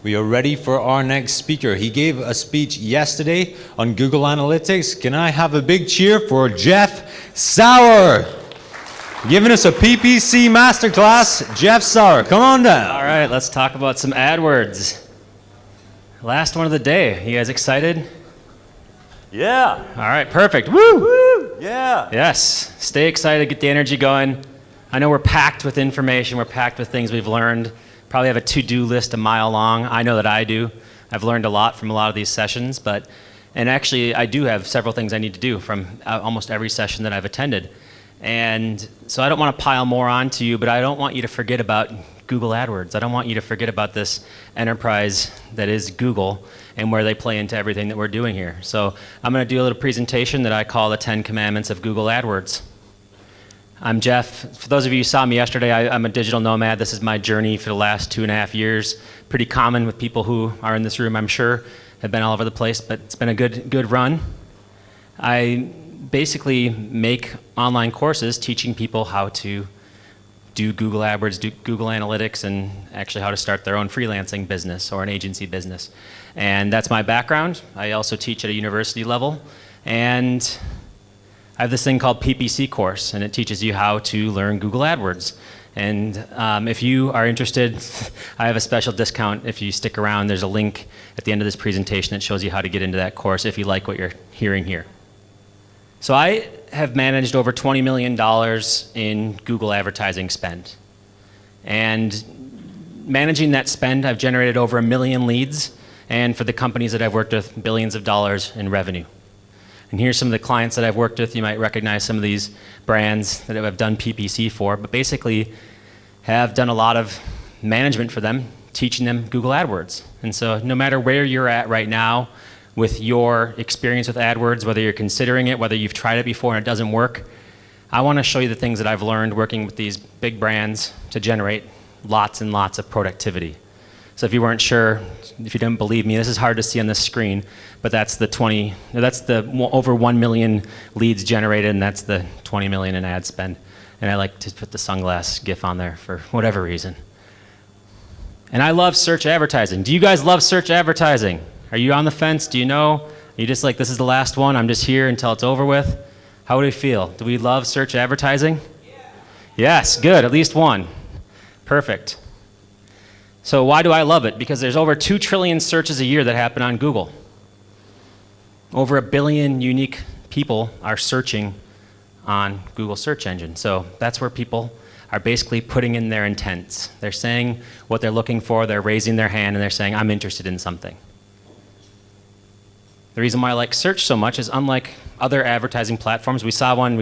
We are ready for our next speaker. He gave a speech yesterday on Google Analytics. Can I have a big cheer for Jeff Sauer? Giving us a PPC masterclass, Jeff Sauer. Come on down. All right, let's talk about some AdWords. Last one of the day. You guys excited? Yeah. All right, perfect. Woo! Woo! Yeah. Yes, stay excited, get the energy going. I know we're packed with information, we're packed with things we've learned. Probably have a to-do list a mile long. I know that I do. I've learned a lot from a lot of these sessions, and actually I do have several things I need to do from almost every session that I've attended. And so I don't want to pile more onto you, but I don't want you to forget about Google AdWords. I don't want you to forget about this enterprise that is Google and where they play into everything that we're doing here. So I'm going to do a little presentation that I call the 10 Commandments of Google AdWords. I'm Jeff. For those of you who saw me yesterday, I'm a digital nomad. This is my journey for the last 2.5 years. Pretty common with people who are in this room, I'm sure, have been all over the place, but it's been a good run. I basically make online courses teaching people how to do Google AdWords, do Google Analytics, and actually how to start their own freelancing business or an agency business. And that's my background. I also teach at a university level, and I have this thing called PPC course, and it teaches you how to learn Google AdWords. And if you are interested, I have a special discount. If you stick around, there's a link at the end of this presentation that shows you how to get into that course if you like what you're hearing here. So I have managed over $20 million in Google advertising spend. And managing that spend, I've generated over 1 million leads, and for the companies that I've worked with, billions of dollars in revenue. And here's some of the clients that I've worked with. You might recognize some of these brands that I've done PPC for, but basically have done a lot of management for them, teaching them Google AdWords. And so no matter where you're at right now with your experience with AdWords, whether you're considering it, whether you've tried it before and it doesn't work, I want to show you the things that I've learned working with these big brands to generate lots and lots of productivity. So if you weren't sure, if you didn't believe me, this is hard to see on this screen, but that's the over 1 million leads generated, and that's the 20 million in ad spend. And I like to put the sunglass gif on there for whatever reason. And I love search advertising. Do you guys love search advertising? Are you on the fence? Do you know? Are you just like, this is the last one, I'm just here until it's over with? How would we feel? Do we love search advertising? Yeah. Yes, good, at least one. Perfect. So why do I love it? Because there's over 2 trillion searches a year that happen on Google. Over 1 billion unique people are searching on Google search engine. So that's where people are basically putting in their intents. They're saying what they're looking for, they're raising their hand, and they're saying, I'm interested in something. The reason why I like search so much is unlike other advertising platforms, we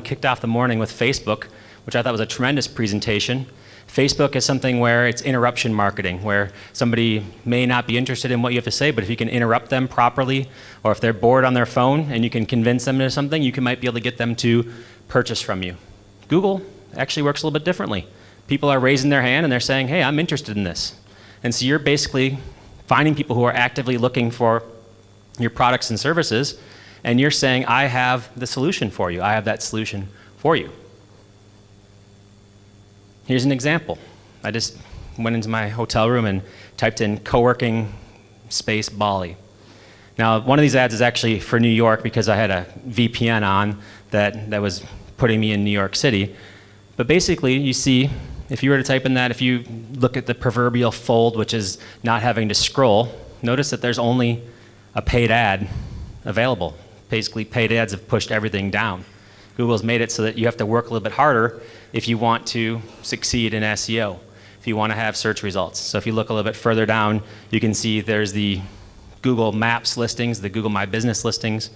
kicked off the morning with Facebook, which I thought was a tremendous presentation. Facebook is something where it's interruption marketing, where somebody may not be interested in what you have to say, but if you can interrupt them properly, or if they're bored on their phone and you can convince them to something, you might be able to get them to purchase from you. Google actually works a little bit differently. People are raising their hand and they're saying, hey, I'm interested in this. And so you're basically finding people who are actively looking for your products and services, and you're saying, I have the solution for you. I have that solution for you. Here's an example. I just went into my hotel room and typed in co-working space Bali. Now, one of these ads is actually for New York because I had a VPN on that was putting me in New York City. But basically, you see, if you were to type in that, if you look at the proverbial fold, which is not having to scroll, notice that there's only a paid ad available. Basically, paid ads have pushed everything down. Google's made it so that you have to work a little bit harder if you want to succeed in SEO, if you want to have search results. So if you look a little bit further down, you can see there's the Google Maps listings, the Google My Business listings,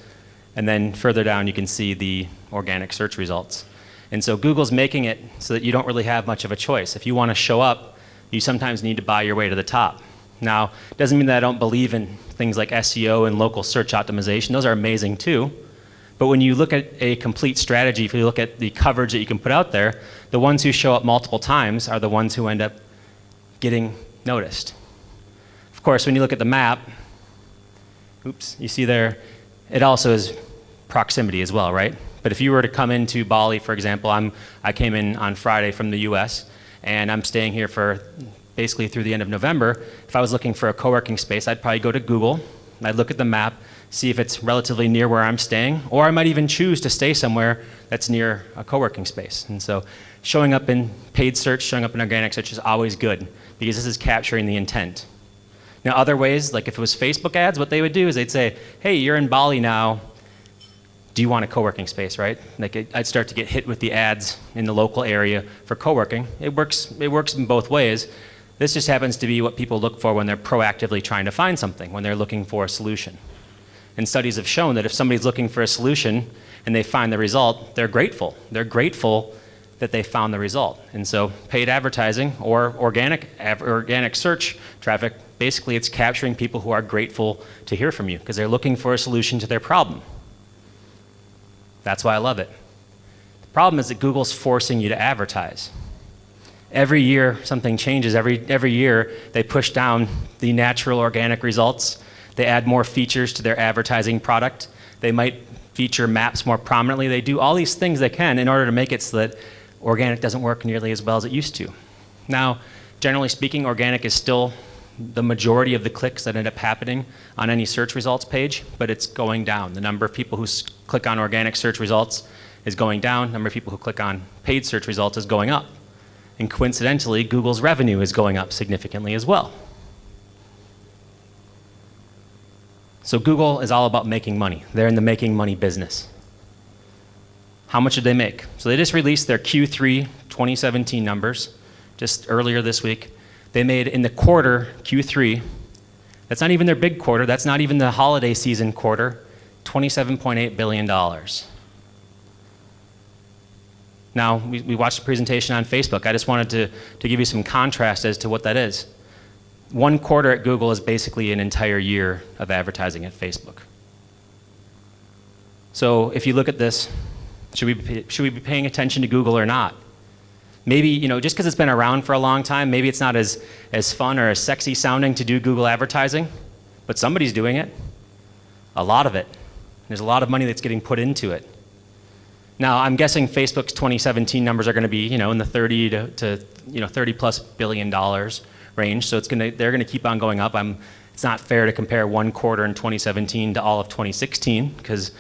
and then further down you can see the organic search results. And so Google's making it so that you don't really have much of a choice. If you want to show up, you sometimes need to buy your way to the top. Now, it doesn't mean that I don't believe in things like SEO and local search optimization. Those are amazing too. But when you look at a complete strategy, if you look at the coverage that you can put out there, the ones who show up multiple times are the ones who end up getting noticed. Of course, when you look at the map, oops, you see there, it also is proximity as well, right? But if you were to come into Bali, for example, I came in on Friday from the US, and I'm staying here for basically through the end of November, if I was looking for a co-working space, I'd probably go to Google, I'd look at the map, see if it's relatively near where I'm staying, or I might even choose to stay somewhere that's near a co-working space. And so showing up in paid search, showing up in organic search is always good, because this is capturing the intent. Now, other ways, like if it was Facebook ads, what they would do is they'd say, hey, you're in Bali now, do you want a co-working space, right? Like I'd start to get hit with the ads in the local area for co-working. It works in both ways. This just happens to be what people look for when they're proactively trying to find something, when they're looking for a solution. And studies have shown that if somebody's looking for a solution and they find the result, they're grateful. They're grateful that they found the result. And so paid advertising or organic search traffic, basically it's capturing people who are grateful to hear from you because they're looking for a solution to their problem. That's why I love it. The problem is that Google's forcing you to advertise. Every year something changes. Every year they push down the natural organic results. They add more features to their advertising product. They might feature maps more prominently. They do all these things they can in order to make it so that organic doesn't work nearly as well as it used to. Now, generally speaking, organic is still the majority of the clicks that end up happening on any search results page, but it's going down. The number of people who click on organic search results is going down. The number of people who click on paid search results is going up. And coincidentally, Google's revenue is going up significantly as well. So Google is all about making money. They're in the making money business. How much did they make? So they just released their Q3 2017 numbers just earlier this week. They made in the quarter, Q3, that's not even their big quarter, that's not even the holiday season quarter, $27.8 billion. Now, we watched the presentation on Facebook. I just wanted to give you some contrast as to what that is. One quarter at Google is basically an entire year of advertising at Facebook. So if you look at this, should we be paying attention to Google or not? Maybe, just because it's been around for a long time, maybe it's not as fun or as sexy sounding to do Google advertising, but somebody's doing it. A lot of it. There's a lot of money that's getting put into it. Now, I'm guessing Facebook's 2017 numbers are going to be, in the 30 to $30+ billion range. So they're going to keep on going up. It's not fair to compare one quarter in 2017 to all of 2016 because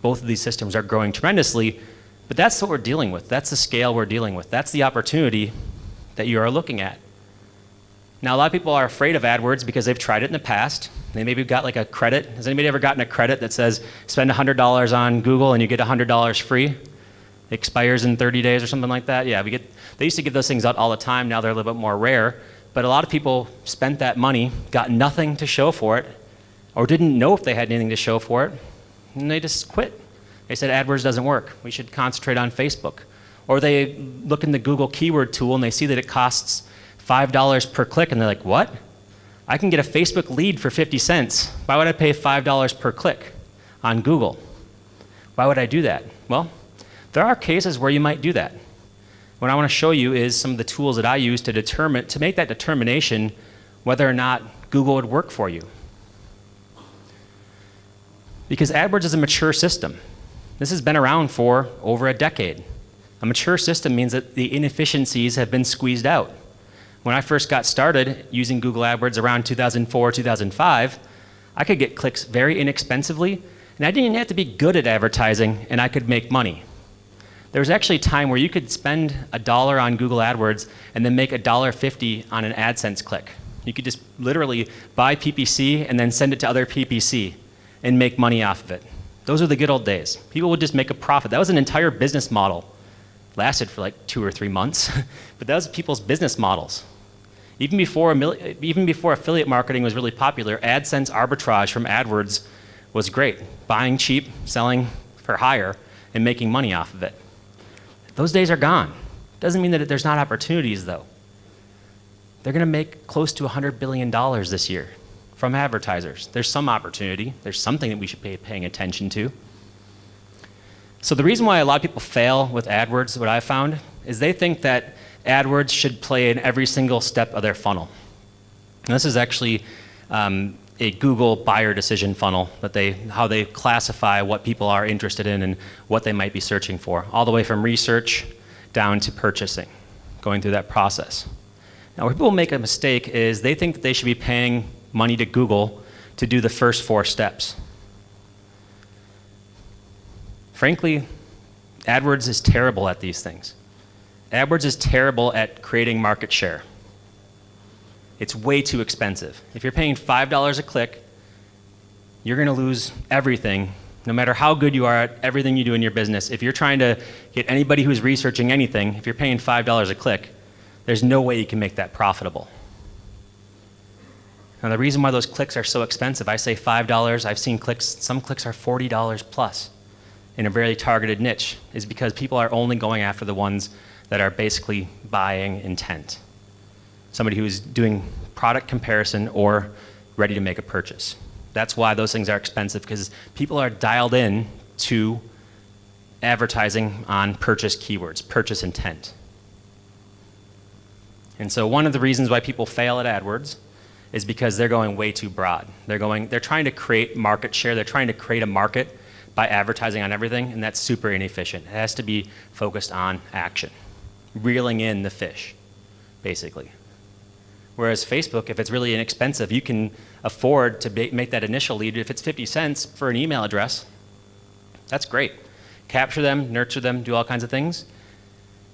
both of these systems are growing tremendously. But that's what we're dealing with. That's the scale we're dealing with. That's the opportunity that you are looking at. Now, a lot of people are afraid of AdWords because they've tried it in the past. They maybe got like a credit. Has anybody ever gotten a credit that says spend $100 on Google and you get $100 free? It expires in 30 days or something like that? Yeah, they used to give those things out all the time. Now they're a little bit more rare. But a lot of people spent that money, got nothing to show for it, or didn't know if they had anything to show for it, and they just quit. They said AdWords doesn't work. We should concentrate on Facebook. Or they look in the Google keyword tool and they see that it costs $5 per click and they're like, what? I can get a Facebook lead for 50 cents. Why would I pay $5 per click on Google? Why would I do that? Well, there are cases where you might do that. What I want to show you is some of the tools that I use to make that determination whether or not Google would work for you. Because AdWords is a mature system. This has been around for over a decade. A mature system means that the inefficiencies have been squeezed out. When I first got started using Google AdWords around 2004, 2005, I could get clicks very inexpensively, and I didn't even have to be good at advertising, and I could make money. There was actually a time where you could spend $1 on Google AdWords and then make $1.50 on an AdSense click. You could just literally buy PPC and then send it to other PPC and make money off of it. Those are the good old days. People would just make a profit. That was an entire business model. Lasted for like 2 or 3 months, but that was people's business models. Even before affiliate marketing was really popular, AdSense arbitrage from AdWords was great. Buying cheap, selling for higher, and making money off of it. Those days are gone. Doesn't mean that there's not opportunities though. They're going to make close to $100 billion this year from advertisers. There's some opportunity. There's something that we should be paying attention to. So the reason why a lot of people fail with AdWords, what I found, is they think that AdWords should play in every single step of their funnel. And this is actually a Google buyer decision funnel, how they classify what people are interested in and what they might be searching for, all the way from research down to purchasing, going through that process. Now, where people make a mistake is they think that they should be paying money to Google to do the first 4 steps. Frankly, AdWords is terrible at these things. AdWords is terrible at creating market share. It's way too expensive. If you're paying $5 a click, you're going to lose everything, no matter how good you are at everything you do in your business. If you're trying to get anybody who's researching anything, if you're paying $5 a click, there's no way you can make that profitable. Now, the reason why those clicks are so expensive, I say $5, I've seen clicks, some clicks are $40 plus in a very targeted niche, is because people are only going after the ones that are basically buying intent. Somebody who's doing product comparison or ready to make a purchase. That's why those things are expensive, because people are dialed in to advertising on purchase keywords, purchase intent. And so one of the reasons why people fail at AdWords is because they're going way too broad. They're trying to create market share, they're trying to create a market by advertising on everything, and that's super inefficient. It has to be focused on action, reeling in the fish, basically. Whereas Facebook, if it's really inexpensive, you can afford to make that initial lead. If it's 50 cents for an email address, that's great. Capture them, nurture them, do all kinds of things.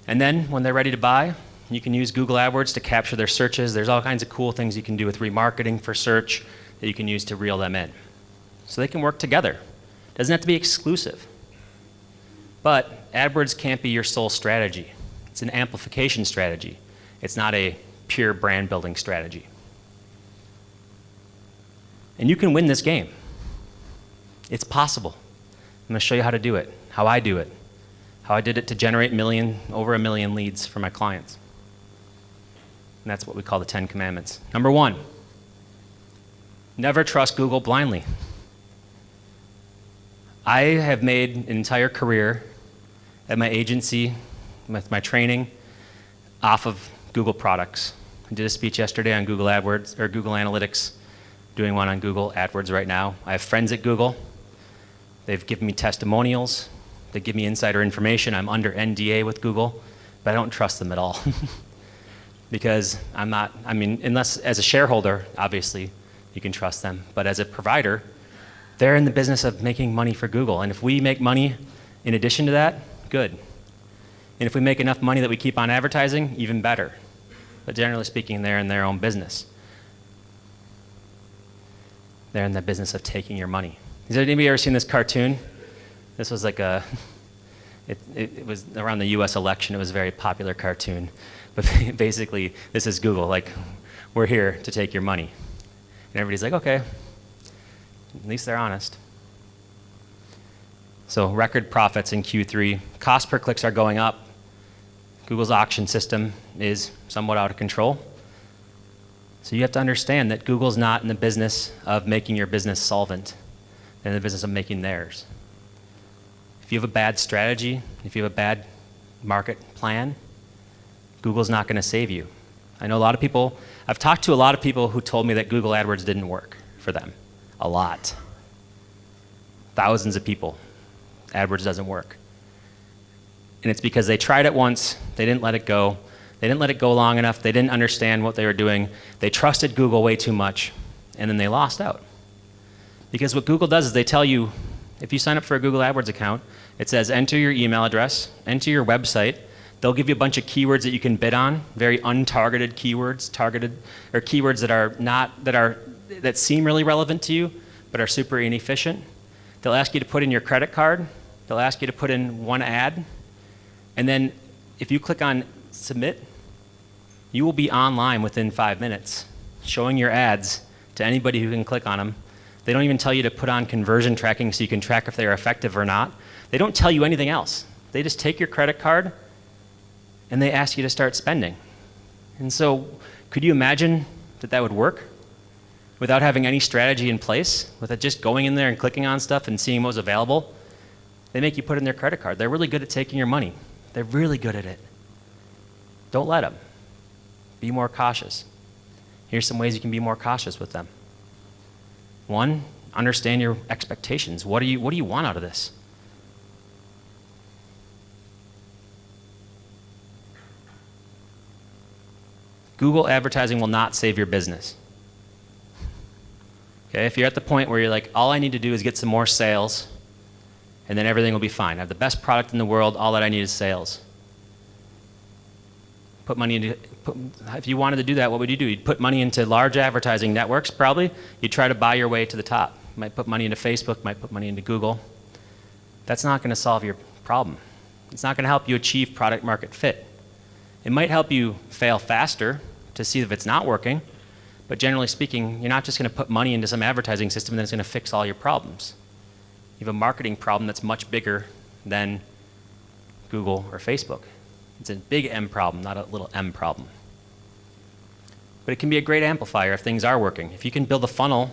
And then when they're ready to buy, you can use Google AdWords to capture their searches. There's all kinds of cool things you can do with remarketing for search that you can use to reel them in. So they can work together. Doesn't have to be exclusive. But AdWords can't be your sole strategy. It's an amplification strategy. It's not a pure brand building strategy. And you can win this game. It's possible. I'm going to show you how to do it, how I do it, how I did it to generate over 1 million leads for my clients. And that's what we call the 10 Commandments. Number 1, never trust Google blindly. I have made an entire career at my agency with my training off of Google products. I did a speech yesterday on Google AdWords, or Google Analytics, doing one on Google AdWords right now. I have friends at Google. They've given me testimonials. They give me insider information. I'm under NDA with Google, but I don't trust them at all. Because unless as a shareholder, obviously, you can trust them. But as a provider, they're in the business of making money for Google. And if we make money in addition to that, good. And if we make enough money that we keep on advertising, even better. But generally speaking, they're in their own business. They're in the business of taking your money. Has anybody ever seen this cartoon? This was like it was around the US election. It was a very popular cartoon. But basically, this is Google, like, we're here to take your money. And everybody's like, okay, at least they're honest. So record profits in Q3. Cost per clicks are going up. Google's auction system is somewhat out of control. So you have to understand that Google's not in the business of making your business solvent. They're in the business of making theirs. If you have a bad strategy, if you have a bad market plan, Google's not going to save you. I know a lot of people, I've talked to a lot of people who told me that Google AdWords didn't work for them. A lot. Thousands of people. AdWords doesn't work. And it's because they tried it once, they didn't let it go. They didn't let it go long enough, they didn't understand what they were doing. They trusted Google way too much, and then they lost out. Because what Google does is they tell you, if you sign up for a Google AdWords account, it says enter your email address, enter your website. They'll give you a bunch of keywords that you can bid on, very untargeted keywords, or keywords that seem really relevant to you, but are super inefficient. They'll ask you to put in your credit card. They'll ask you to put in one ad. And then if you click on submit, you will be online within 5 minutes, showing your ads to anybody who can click on them. They don't even tell you to put on conversion tracking so you can track if they're effective or not. They don't tell you anything else. They just take your credit card and they ask you to start spending. And so could you imagine that that would work without having any strategy in place, with it just going in there and clicking on stuff and seeing what was available? They make you put in their credit card. They're really good at taking your money. They're really good at it. Don't let them. Be more cautious. Here's some ways you can be more cautious with them. 1, understand your expectations. What do you want out of this? Google advertising will not save your business. Okay, if you're at the point where you're like, all I need to do is get some more sales, and then everything will be fine. I have the best product in the world, all that I need is sales. Put money into, if you wanted to do that, what would you do? You'd put money into large advertising networks, probably. You'd try to buy your way to the top. You might put money into Facebook, might put money into Google. That's not going to solve your problem. It's not going to help you achieve product market fit. It might help you fail faster to see if it's not working, but generally speaking, you're not just going to put money into some advertising system that's going to fix all your problems. You have a marketing problem that's much bigger than Google or Facebook. It's a big M problem, not a little m problem. But it can be a great amplifier if things are working. If you can build a funnel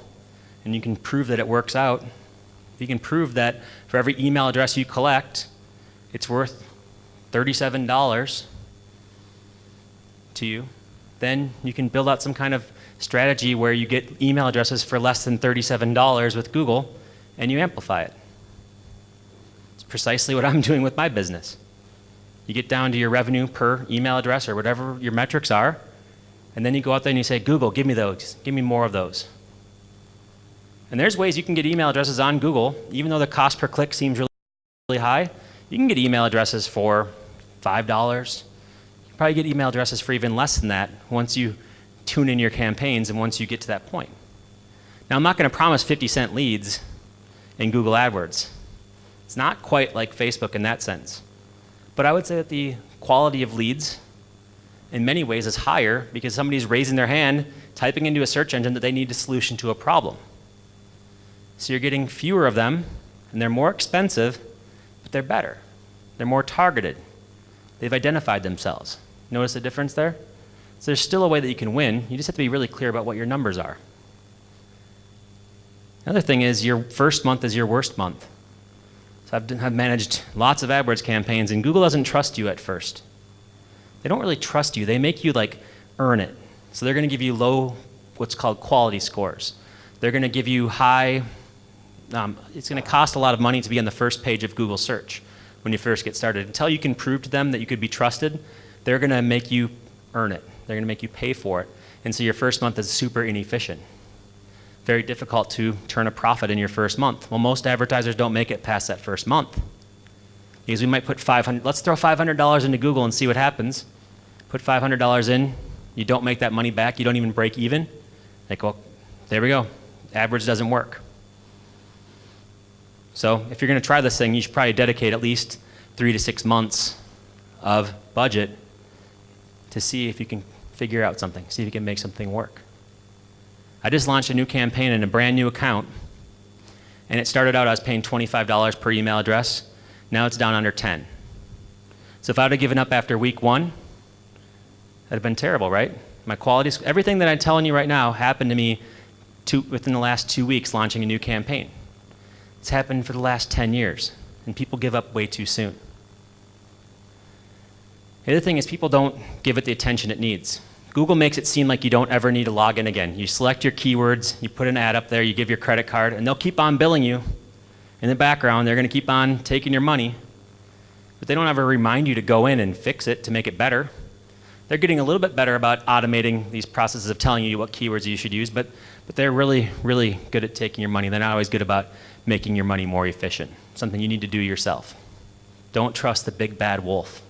and you can prove that it works out, if you can prove that for every email address you collect, it's worth $37 to you, then you can build out some kind of strategy where you get email addresses for less than $37 with Google and you amplify it. It's precisely what I'm doing with my business. You get down to your revenue per email address or whatever your metrics are, and then you go out there and you say, Google, give me those, give me more of those. And there's ways you can get email addresses on Google, even though the cost per click seems really high. You can get email addresses for $5. You can probably get email addresses for even less than that once you tune in your campaigns and once you get to that point. Now, I'm not going to promise 50-cent leads in Google AdWords. It's not quite like Facebook in that sense. But I would say that the quality of leads in many ways is higher because somebody's raising their hand, typing into a search engine that they need a solution to a problem. So you're getting fewer of them, and they're more expensive, but they're better. They're more targeted. They've identified themselves. Notice the difference there? So there's still a way that you can win. You just have to be really clear about what your numbers are. Another thing is your first month is your worst month. So I've managed lots of AdWords campaigns, and Google doesn't trust you at first. They don't really trust you. They make you like earn it. So they're going to give you low, what's called quality scores. They're going to give you high, it's going to cost a lot of money to be on the first page of Google search when you first get started. Until you can prove to them that you could be trusted, they're going to make you earn it. They're going to make you pay for it. And so your first month is super inefficient. Very difficult to turn a profit in your first month. Well, most advertisers don't make it past that first month. Because we might put let's throw $500 into Google and see what happens. Put $500 in, you don't make that money back, you don't even break even. Like, well, there we go. AdWords doesn't work. So if you're going to try this thing, you should probably dedicate at least 3 to 6 months of budget to see if you can figure out something, see if you can make something work. I just launched a new campaign in a brand new account, and it started out I was paying $25 per email address. Now it's down under 10. So if I would have given up after week 1, that'd have been terrible, right? My quality, everything that I'm telling you right now happened to me within the last 2 weeks launching a new campaign. It's happened for the last 10 years, and people give up way too soon. The other thing is people don't give it the attention it needs. Google makes it seem like you don't ever need to log in again. You select your keywords, you put an ad up there, you give your credit card, and they'll keep on billing you. In the background, they're going to keep on taking your money, but they don't ever remind you to go in and fix it to make it better. They're getting a little bit better about automating these processes of telling you what keywords you should use, but they're really, really good at taking your money. They're not always good about making your money more efficient, something you need to do yourself. Don't trust the big bad wolf.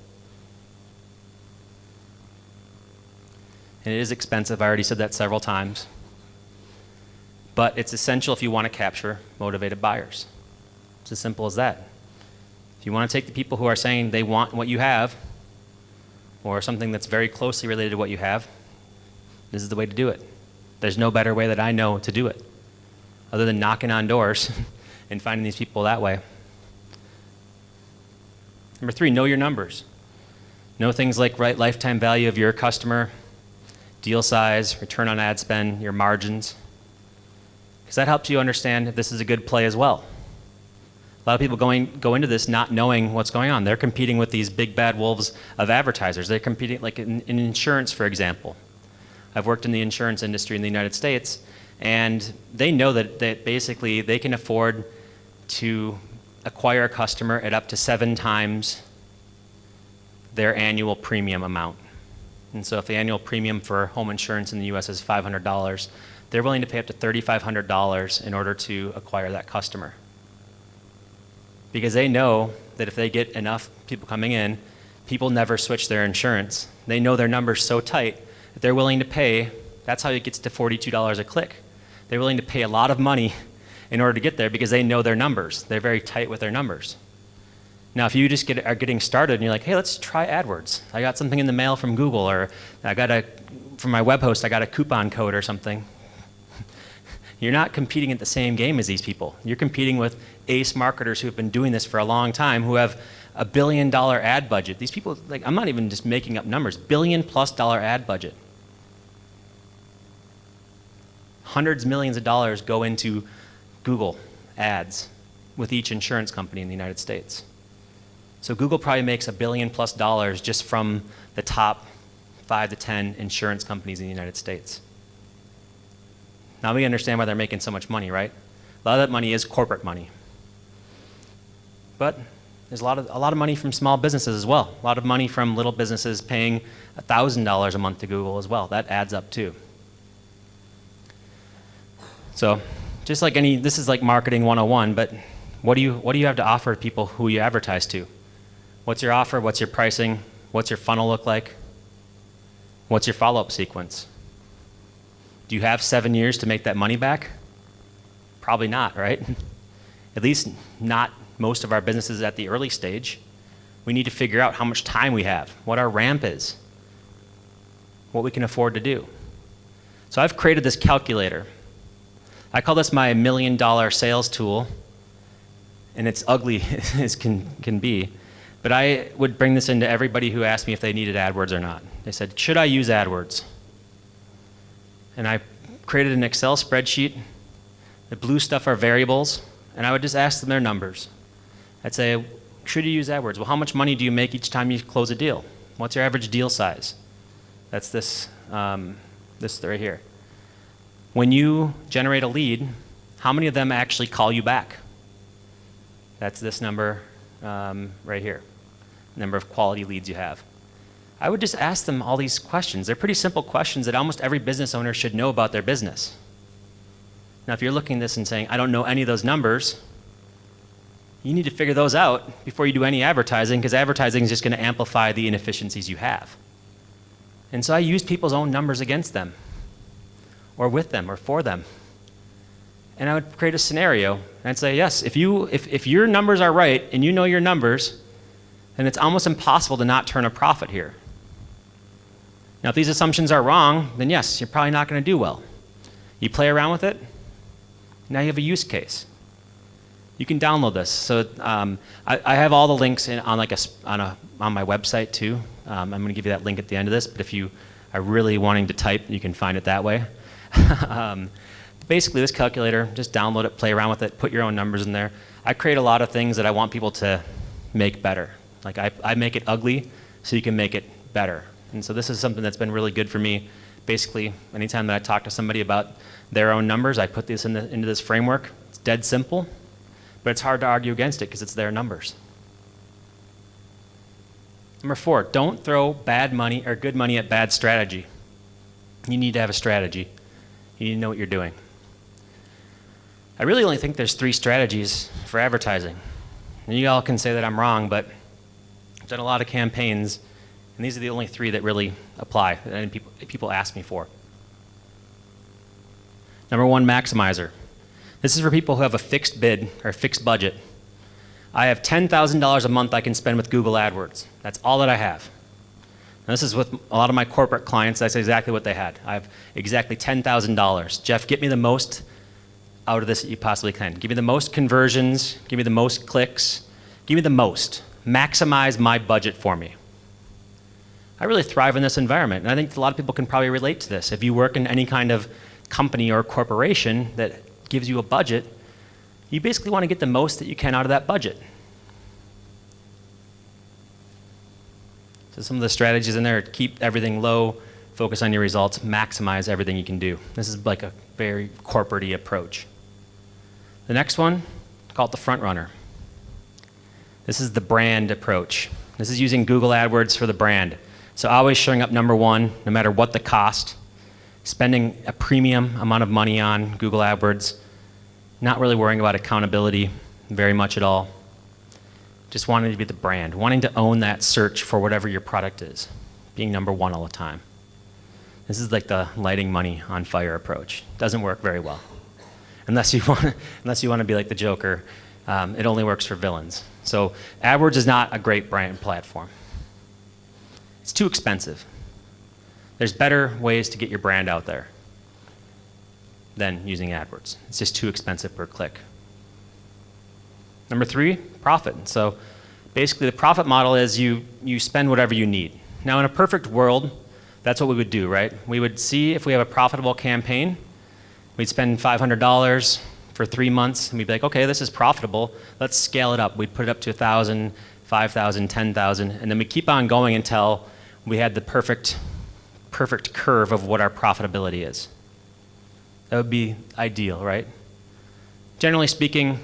And it is expensive. I already said that several times. But it's essential if you want to capture motivated buyers. It's as simple as that. If you want to take the people who are saying they want what you have, or something that's very closely related to what you have, this is the way to do it. There's no better way that I know to do it, other than knocking on doors and finding these people that way. Number 3, know your numbers. Know things like lifetime value of your customer, deal size, return on ad spend, your margins, because that helps you understand if this is a good play as well. A lot of people go into this not knowing what's going on. They're competing with these big bad wolves of advertisers. They're competing, like in insurance, for example. I've worked in the insurance industry in the United States, and they know that basically they can afford to acquire a customer at up to 7 times their annual premium amount. And so if the annual premium for home insurance in the US is $500, they're willing to pay up to $3,500 in order to acquire that customer. Because they know that if they get enough people coming in, people never switch their insurance. They know their numbers so tight that they're willing to pay, that's how it gets to $42 a click. They're willing to pay a lot of money in order to get there because they know their numbers. They're very tight with their numbers. Now, if you just are getting started and you're like, hey, let's try AdWords. I got something in the mail from Google, or from my web host, I got a coupon code or something. You're not competing at the same game as these people. You're competing with ace marketers who have been doing this for a long time, who have $1 billion ad budget. These people, like, I'm not even just making up numbers, $1 billion+ ad budget. Hundreds of millions of dollars go into Google ads with each insurance company in the United States. So Google probably makes $1 billion+ just from the top 5 to 10 insurance companies in the United States. Now we understand why they're making so much money, right? A lot of that money is corporate money. But there's a lot of money from small businesses as well. A lot of money from little businesses paying $1,000 a month to Google as well. That adds up too. So just like this is like marketing 101, but what do you have to offer people who you advertise to? What's your offer? What's your pricing? What's your funnel look like? What's your follow-up sequence? Do you have 7 years to make that money back? Probably not, right? At least not most of our businesses at the early stage. We need to figure out how much time we have, what our ramp is, what we can afford to do. So I've created this calculator. I call this my $1 million sales tool, and it's ugly as can be. But I would bring this into everybody who asked me if they needed AdWords or not. They said, should I use AdWords? And I created an Excel spreadsheet. The blue stuff are variables, and I would just ask them their numbers. I'd say, should you use AdWords? Well, how much money do you make each time you close a deal? What's your average deal size? That's this right here. When you generate a lead, how many of them actually call you back? That's this number right here, number of quality leads you have. I would just ask them all these questions. They're pretty simple questions that almost every business owner should know about their business. Now, if you're looking at this and saying, I don't know any of those numbers, you need to figure those out before you do any advertising, because advertising is just going to amplify the inefficiencies you have. And so I use people's own numbers against them, or with them, or for them. And I would create a scenario, and I'd say, yes, if your numbers are right, and you know your numbers, then it's almost impossible to not turn a profit here. Now, if these assumptions are wrong, then yes, you're probably not going to do well. You play around with it, now you have a use case. You can download this. So I have all the links on my website too. I'm going to give you that link at the end of this, but if you are really wanting to type, you can find it that way. Basically, this calculator, just download it, play around with it, put your own numbers in there. I create a lot of things that I want people to make better. Like I make it ugly so you can make it better. And so this is something that's been really good for me. Basically, anytime that I talk to somebody about their own numbers, I put this into this framework. It's dead simple, but it's hard to argue against it because it's their numbers. Number 4, don't throw bad money or good money at bad strategy. You need to have a strategy. You need to know what you're doing. I really only think there's 3 strategies for advertising. And you all can say that I'm wrong, but I've done a lot of campaigns, and these are the only 3 that really apply, that people ask me for. Number 1, maximizer. This is for people who have a fixed bid or fixed budget. I have $10,000 a month I can spend with Google AdWords. That's all that I have. And this is with a lot of my corporate clients. That's exactly what they had. I have exactly $10,000. Jeff, get me the most out of this that you possibly can. Give me the most conversions. Give me the most clicks. Give me the most. Maximize my budget for me. I really thrive in this environment, and I think a lot of people can probably relate to this. If you work in any kind of company or corporation that gives you a budget, you basically want to get the most that you can out of that budget. So some of the strategies in there: keep everything low, focus on your results, maximize everything you can do. This is like a very corporate-y approach. The next one, call it the front runner. This is the brand approach. This is using Google AdWords for the brand. So always showing up number one, no matter what the cost, spending a premium amount of money on Google AdWords, not really worrying about accountability very much at all. Just wanting to be the brand, wanting to own that search for whatever your product is, being number one all the time. This is like the lighting money on fire approach. Doesn't work very well. Unless you want to be like the Joker, it only works for villains. So AdWords is not a great brand platform. It's too expensive. There's better ways to get your brand out there than using AdWords. It's just too expensive per click. Number three, profit. So basically the profit model is you spend whatever you need. Now in a perfect world, that's what we would do, right? We would see if we have a profitable campaign. We'd spend $500 for 3 months, and we'd be like, okay, this is profitable. Let's scale it up. We'd put it up to 1,000, 5,000, 10,000, and then we keep on going until we had the perfect curve of what our profitability is. That would be ideal, right? Generally speaking,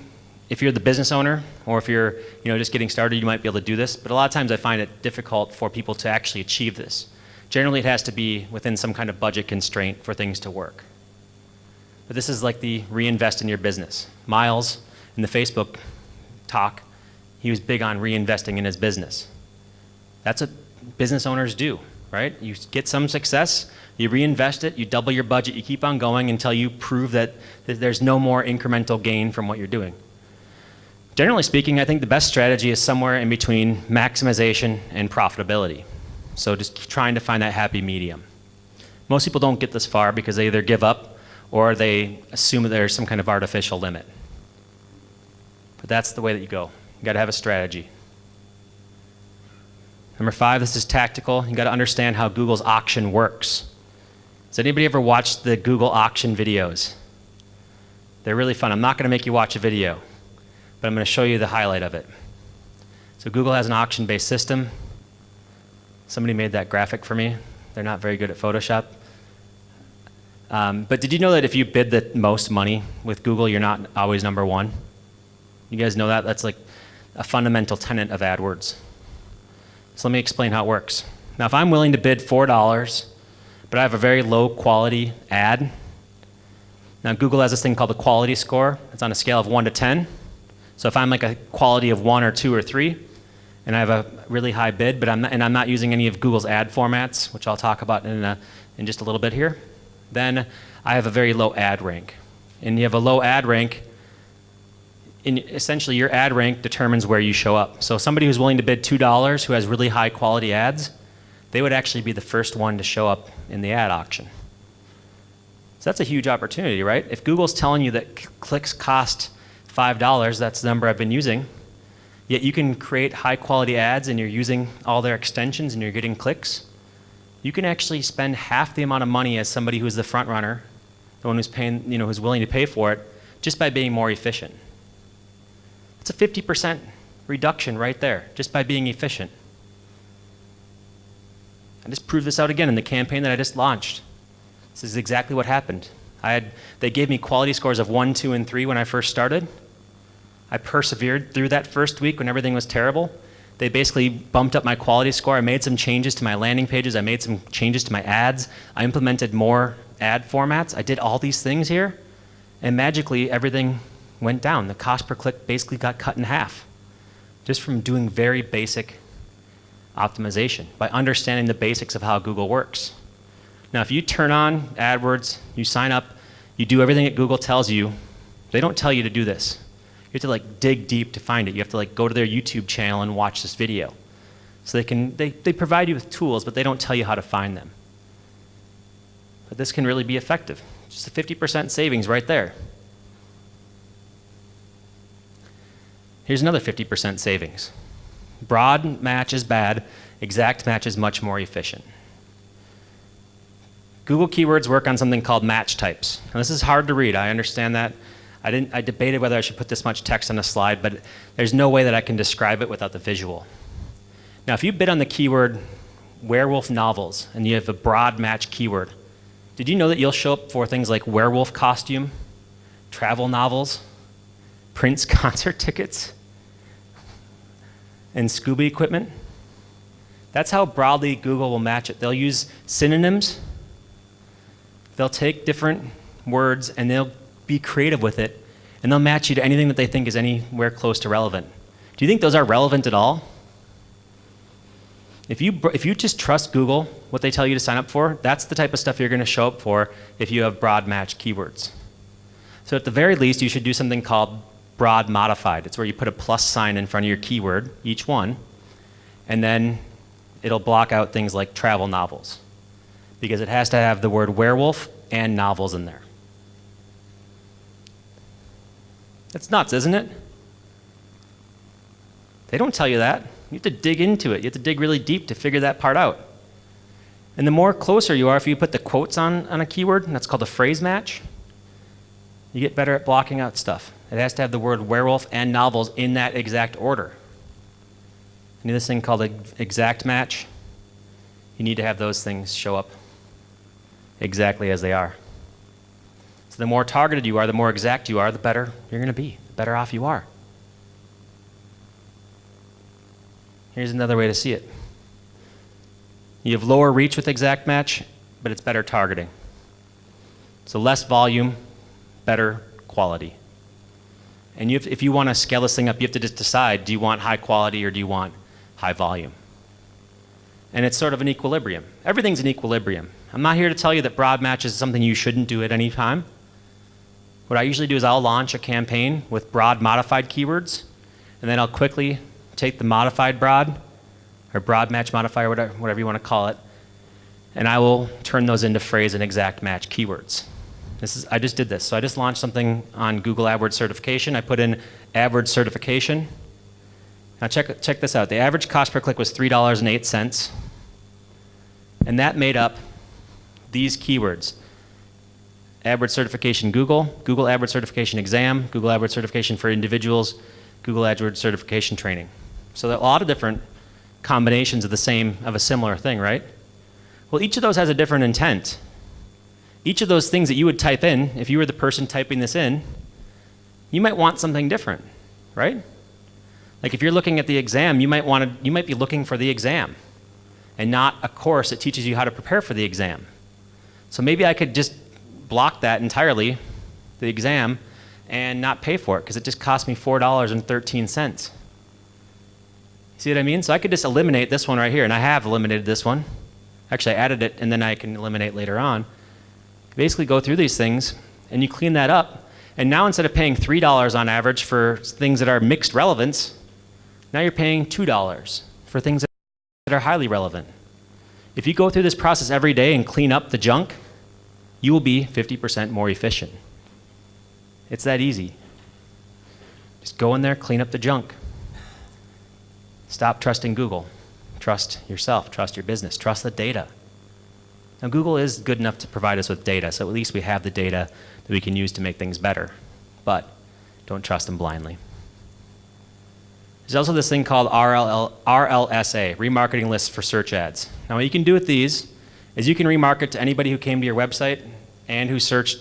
if you're the business owner or if you're just getting started, you might be able to do this, but a lot of times I find it difficult for people to actually achieve this. Generally, it has to be within some kind of budget constraint for things to work. But this is like the reinvest in your business. Miles, in the Facebook talk, he was big on reinvesting in his business. That's what business owners do, right? You get some success, you reinvest it, you double your budget, you keep on going until you prove that there's no more incremental gain from what you're doing. Generally speaking, I think the best strategy is somewhere in between maximization and profitability. So just trying to find that happy medium. Most people don't get this far because they either give up or they assume that there's some kind of artificial limit. But that's the way that you go. You gotta have a strategy. Number 5, this is tactical. You gotta understand how Google's auction works. Has anybody ever watched the Google auction videos? They're really fun. I'm not gonna make you watch a video, but I'm gonna show you the highlight of it. So Google has an auction-based system. Somebody made that graphic for me. They're not very good at Photoshop. But did you know that if you bid the most money with Google, you're not always number one? You guys know that? That's like a fundamental tenet of AdWords. So let me explain how it works. Now, if I'm willing to bid $4, but I have a very low quality ad, now Google has this thing called the quality score. It's on a scale of 1 to 10. So if I'm like a quality of 1 or 2 or 3, and I have a really high bid, but I'm not using any of Google's ad formats, which I'll talk about in just a little bit here, then I have a very low ad rank. And you have a low ad rank, essentially your ad rank determines where you show up. So somebody who's willing to bid $2 who has really high quality ads, they would actually be the first one to show up in the ad auction. So that's a huge opportunity, right? If Google's telling you that clicks cost $5, that's the number I've been using, yet you can create high quality ads and you're using all their extensions and you're getting clicks, you can actually spend half the amount of money as somebody who's the front runner, the one who's paying, who's willing to pay for it, just by being more efficient. It's a 50% reduction right there, just by being efficient. I just proved this out again in the campaign that I just launched. This is exactly what happened. They gave me quality scores of 1, 2, and 3 when I first started. I persevered through that first week when everything was terrible. They basically bumped up my quality score. I made some changes to my landing pages. I made some changes to my ads. I implemented more ad formats. I did all these things here, and magically everything went down. The cost per click basically got cut in half, just from doing very basic optimization, by understanding the basics of how Google works. Now, if you turn on AdWords, you sign up, you do everything that Google tells you, they don't tell you to do this. You have to dig deep to find it. You have to go to their YouTube channel and watch this video. So they provide you with tools, but they don't tell you how to find them. But this can really be effective. Just a 50% savings right there. Here's another 50% savings. Broad match is bad, exact match is much more efficient. Google keywords work on something called match types. Now, this is hard to read, I understand that. I debated whether I should put this much text on a slide, but there's no way that I can describe it without the visual. Now, if you bid on the keyword werewolf novels and you have a broad match keyword, did you know that you'll show up for things like werewolf costume, travel novels, Prince concert tickets, and scuba equipment? That's how broadly Google will match it. They'll use synonyms. They'll take different words and they'll be creative with it, and they'll match you to anything that they think is anywhere close to relevant. Do you think those are relevant at all? If you just trust Google, what they tell you to sign up for, that's the type of stuff you're going to show up for if you have broad match keywords. So at the very least, you should do something called broad modified. It's where you put a plus sign in front of your keyword, each one, and then it'll block out things like travel novels, because it has to have the word werewolf and novels in there. That's nuts, isn't it? They don't tell you that. You have to dig into it. You have to dig really deep to figure that part out. And the more closer you are, if you put the quotes on a keyword, and that's called a phrase match, you get better at blocking out stuff. It has to have the word werewolf and novels in that exact order. And this thing called an exact match, you need to have those things show up exactly as they are. So the more targeted you are, the more exact you are, the better you're going to be, the better off you are. Here's another way to see it. You have lower reach with exact match, but it's better targeting. So less volume, better quality. And if you want to scale this thing up, you have to just decide, do you want high quality or do you want high volume? And it's sort of an equilibrium. Everything's an equilibrium. I'm not here to tell you that broad match is something you shouldn't do at any time. What I usually do is I'll launch a campaign with broad modified keywords, and then I'll quickly take the modified broad, or broad match modifier, whatever you want to call it, and I will turn those into phrase and exact match keywords. I just did this. So I just launched something on Google AdWords certification. I put in AdWords certification. Now check this out. The average cost per click was $3.08, and that made up these keywords: AdWords certification Google, Google AdWords certification exam, Google AdWords certification for individuals, Google AdWords certification training. So there are a lot of different combinations of a similar thing, right? Well, each of those has a different intent. Each of those things that you would type in, if you were the person typing this in, you might want something different, right? Like if you're looking at the exam, you might be looking for the exam and not a course that teaches you how to prepare for the exam. So maybe I could just block that entirely, the exam, and not pay for it because it just cost me $4.13. See what I mean? So I could just eliminate this one right here, and I have eliminated this one. Actually, I added it, and then I can eliminate later on. Basically go through these things, and you clean that up, and now instead of paying $3 on average for things that are mixed relevance, now you're paying $2 for things that are highly relevant. If you go through this process every day and clean up the junk, you will be 50% more efficient. It's that easy. Just go in there, clean up the junk. Stop trusting Google. Trust yourself, trust your business, trust the data. Now Google is good enough to provide us with data, so at least we have the data that we can use to make things better. But don't trust them blindly. There's also this thing called RLSA, remarketing lists for search ads. Now what you can do with these is you can remarket to anybody who came to your website and who searched,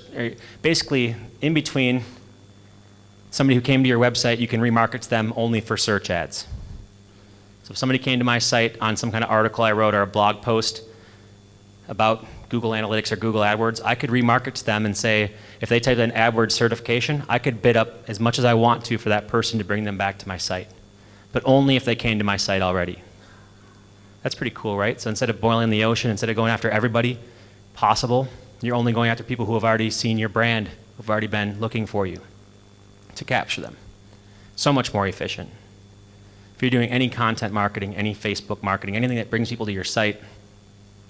basically in between somebody who came to your website, you can remarket to them only for search ads. So if somebody came to my site on some kind of article I wrote or a blog post about Google Analytics or Google AdWords, I could remarket to them and say, if they typed in AdWords certification, I could bid up as much as I want to for that person to bring them back to my site, but only if they came to my site already. That's pretty cool, right? So instead of boiling the ocean, instead of going after everybody possible, you're only going after people who have already seen your brand, who've already been looking for you to capture them. So much more efficient. If you're doing any content marketing, any Facebook marketing, anything that brings people to your site,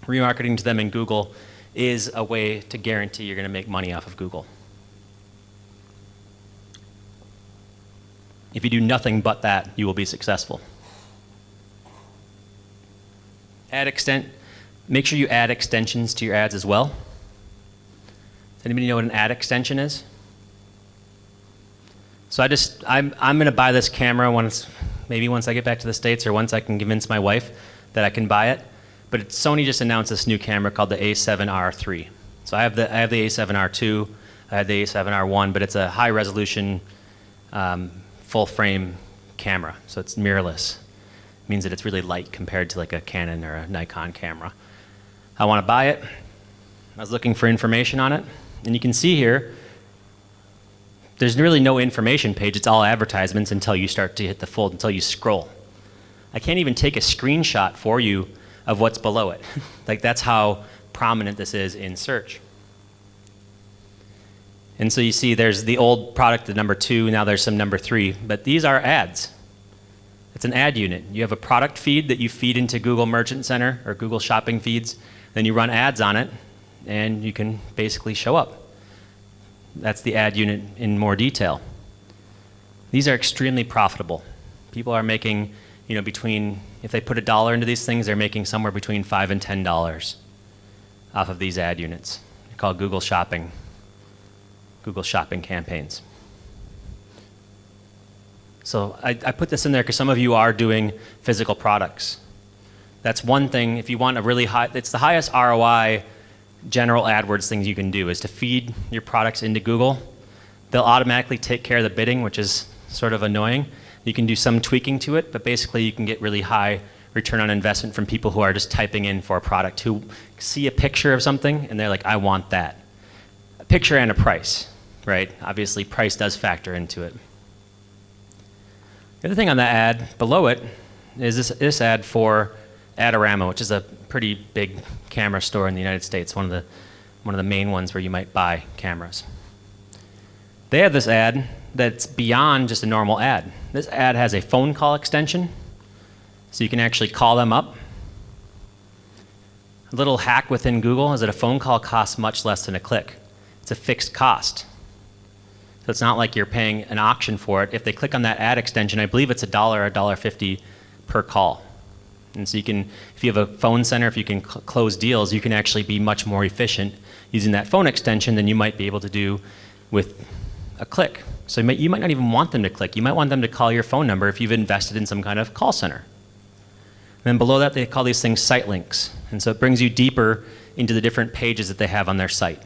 remarketing to them in Google is a way to guarantee you're going to make money off of Google. If you do nothing but that, you will be successful. Make sure you add extensions to your ads as well. Does anybody know what an ad extension is? So I'm going to buy this camera maybe once I get back to the States or once I can convince my wife that I can buy it. But Sony just announced this new camera called the A7R III. So I have the A7R II, I had the A7R1, but it's a high resolution full frame camera, so it's mirrorless. It means that it's really light compared to like a Canon or a Nikon camera. I want to buy it. I was looking for information on it, and you can see here, there's really no information page. It's all advertisements until you start to hit the fold, until you scroll. I can't even take a screenshot for you of what's below it. Like, that's how prominent this is in search. And so you see there's the old product, the number 2, now there's some number 3, but these are ads. It's an ad unit. You have a product feed that you feed into Google Merchant Center or Google Shopping feeds, then you run ads on it, and you can basically show up. That's the ad unit in more detail. These are extremely profitable. People are making, between, if they put $1 into these things, they're making somewhere between $5 and $10 off of these ad units. They're called Google Shopping campaigns. So I put this in there because some of you are doing physical products. That's one thing. If you want a really high, it's the highest ROI general AdWords things you can do is to feed your products into Google. They'll automatically take care of the bidding, which is sort of annoying. You can do some tweaking to it, but basically you can get really high return on investment from people who are just typing in for a product, who see a picture of something and they're like, I want that. A picture and a price, right? Obviously price does factor into it. The other thing on that ad below it is this ad for Adorama, which is a pretty big camera store in the United States, one of the main ones where you might buy cameras. They have this ad that's beyond just a normal ad. This ad has a phone call extension, so you can actually call them up. A little hack within Google is that a phone call costs much less than a click. It's a fixed cost. So it's not like you're paying an auction for it. If they click on that ad extension, I believe it's $1 or $1.50 per call. And so you can, if you have a phone center, if you can close deals, you can actually be much more efficient using that phone extension than you might be able to do with a click. So you might not even want them to click. You might want them to call your phone number if you've invested in some kind of call center. And then below that, they call these things site links. And so it brings you deeper into the different pages that they have on their site.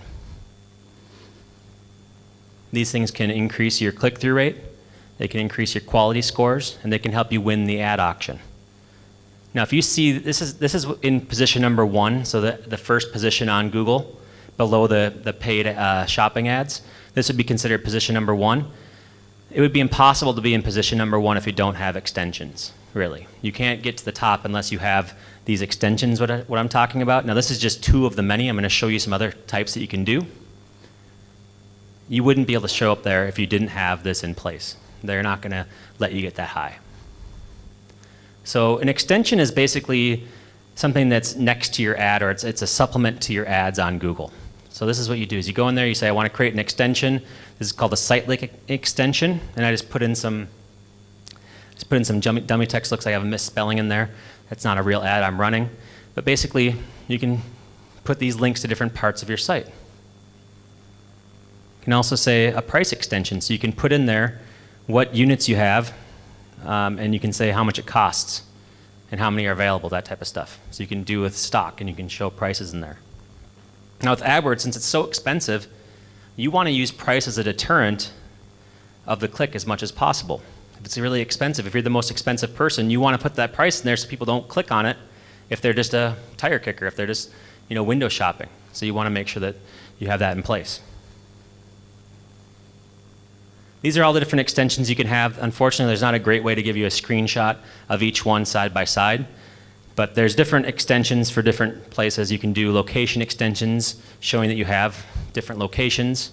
These things can increase your click-through rate, they can increase your quality scores, and they can help you win the ad auction. Now, if you see, this is in position number 1, so the first position on Google, below the paid shopping ads. This would be considered position number 1. It would be impossible to be in position number 1 if you don't have extensions, really. You can't get to the top unless you have these extensions, what I'm talking about. Now, this is just 2 of the many. I'm going to show you some other types that you can do. You wouldn't be able to show up there if you didn't have this in place. They're not going to let you get that high. So an extension is basically something that's next to your ad, or it's a supplement to your ads on Google. So this is what you do, is you go in there, you say, I want to create an extension. This is called a site link extension, and I just put in some dummy text. Looks like I have a misspelling in there. That's not a real ad I'm running. But basically, you can put these links to different parts of your site. You can also say a price extension, so you can put in there what units you have, and you can say how much it costs and how many are available, that type of stuff. So you can do with stock, and you can show prices in there. Now with AdWords, since it's so expensive, you want to use price as a deterrent of the click as much as possible. If it's really expensive, if you're the most expensive person, you want to put that price in there so people don't click on it if they're just a tire kicker, if they're just window shopping. So you want to make sure that you have that in place. These are all the different extensions you can have. Unfortunately, there's not a great way to give you a screenshot of each one side by side. But there's different extensions for different places. You can do location extensions, showing that you have different locations.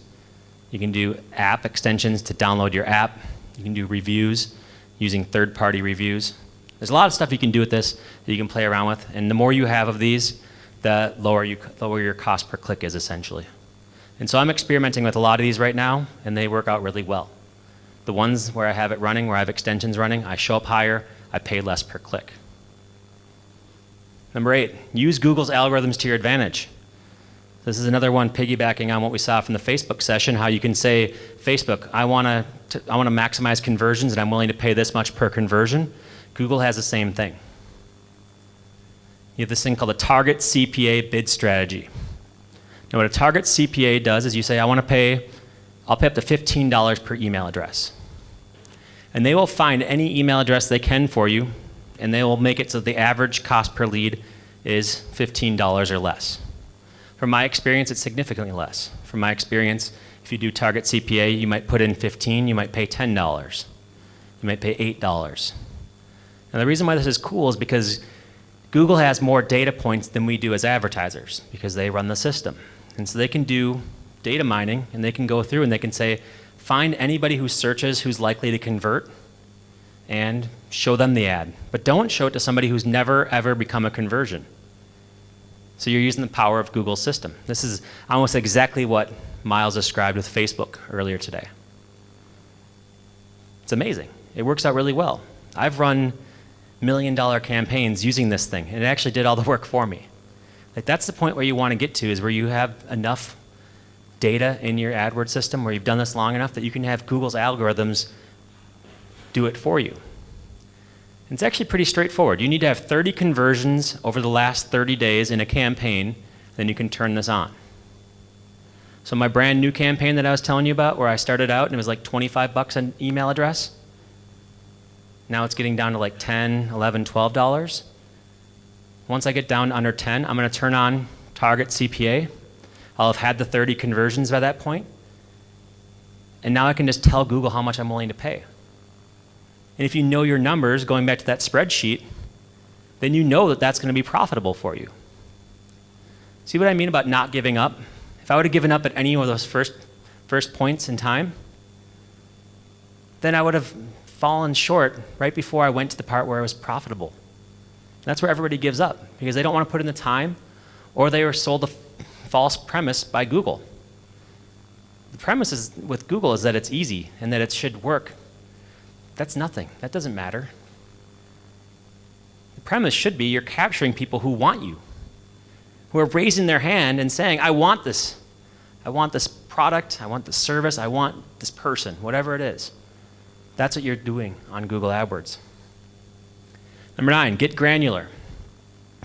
You can do app extensions to download your app. You can do reviews, using third-party reviews. There's a lot of stuff you can do with this that you can play around with. And the more you have of these, the lower your cost per click is, essentially. And so I'm experimenting with a lot of these right now, and they work out really well. The ones where I have it running, where I have extensions running, I show up higher, I pay less per click. Number 8, use Google's algorithms to your advantage. This is another one piggybacking on what we saw from the Facebook session, how you can say, Facebook, I want to maximize conversions and I'm willing to pay this much per conversion. Google has the same thing. You have this thing called a target CPA bid strategy. Now what a target CPA does is you say, I'll pay up to $15 per email address. And they will find any email address they can for you and they will make it so the average cost per lead is $15 or less. From my experience, it's significantly less. From my experience, if you do target CPA, you might put in 15, you might pay $10. You might pay $8. And the reason why this is cool is because Google has more data points than we do as advertisers because they run the system. And so they can do data mining and they can go through and they can say, find anybody who searches who's likely to convert and show them the ad. But don't show it to somebody who's never ever become a conversion. So you're using the power of Google's system. This is almost exactly what Miles described with Facebook earlier today. It's amazing. It works out really well. I've run million-dollar campaigns using this thing, and it actually did all the work for me. Like, that's the point where you want to get to, is where you have enough data in your AdWords system, where you've done this long enough that you can have Google's algorithms do it for you. And it's actually pretty straightforward. You need to have 30 conversions over the last 30 days in a campaign, then you can turn this on. So my brand new campaign that I was telling you about, where I started out and it was like 25 bucks an email address, now it's getting down to like $10, $11, $12. Once I get down to under 10, I'm going to turn on target CPA. I'll have had the 30 conversions by that point. And now I can just tell Google how much I'm willing to pay. And if you know your numbers, going back to that spreadsheet, then you know that that's going to be profitable for you. See what I mean about not giving up? If I would have given up at any of those first points in time, then I would have fallen short right before I went to the part where it was profitable. That's where everybody gives up, because they don't want to put in the time, or they were sold a false premise by Google. The premise with Google is that it's easy and that it should work. That's nothing. That doesn't matter. The premise should be you're capturing people who want you, who are raising their hand and saying, I want this. I want this product. I want this service. I want this person, whatever it is. That's what you're doing on Google AdWords. Number 9, get granular.